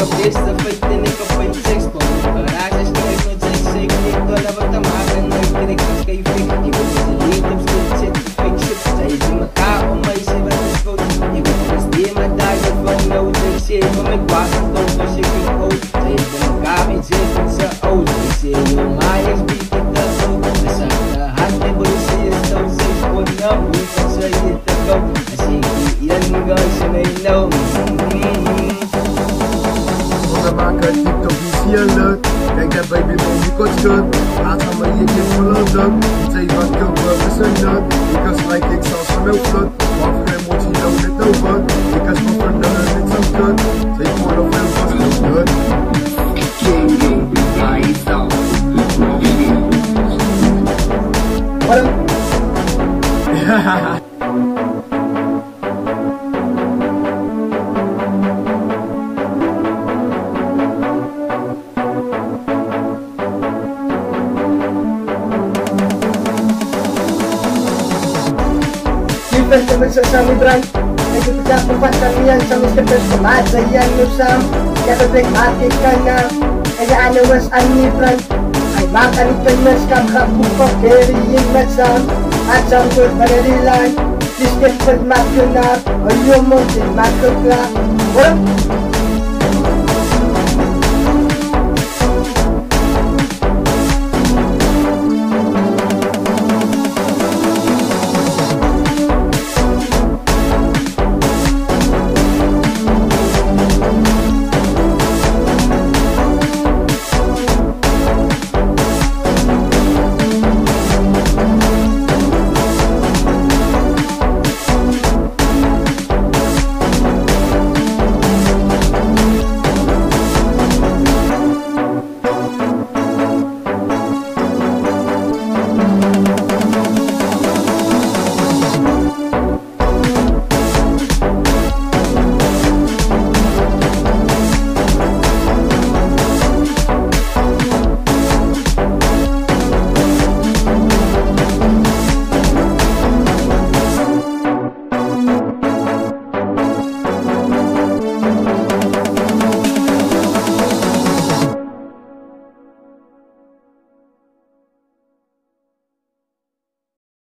beste feiten ik op een sexpo. Raas is nooit met zijn zeker niet dollar wat te maken. Nooit direct als geef ik. Je wil dus de leed op stil zit. Fake shit, zij is in elkaar om mij ze wat is goed. Je wil dus die met daar je van nood. Ik zie van mijn kwaad en dood dus ik vind oud. Zij is in elkaar en zit met z'n oud. Ik zie je maar is beat ik dat ook. We zijn de hart en boy zie je zo zes voor nou. Hoe kan ze je te koop? En zie ik die young guys en they know me. We maken TikTok officieel. Kijk dat baby man die kort schut. Laat van mijn liedje verloten. Niet zei wat ik op verzenden. Ik kan slijk ik zelfs van open. Maar voor geen motie dan net over. Ik kan schoppen dat het niet zo kut. Zeg voor nog veel vast niet kut. Waarom? Hahaha. Bersama Ibran itu tidak perpasangan sama seperti masa yang nusam yang berbeda mati karena ada was Ibran ay makan ikan mas kakak buka dari yang masam asam berbarilan disket bermakna ayo mungkin makna orang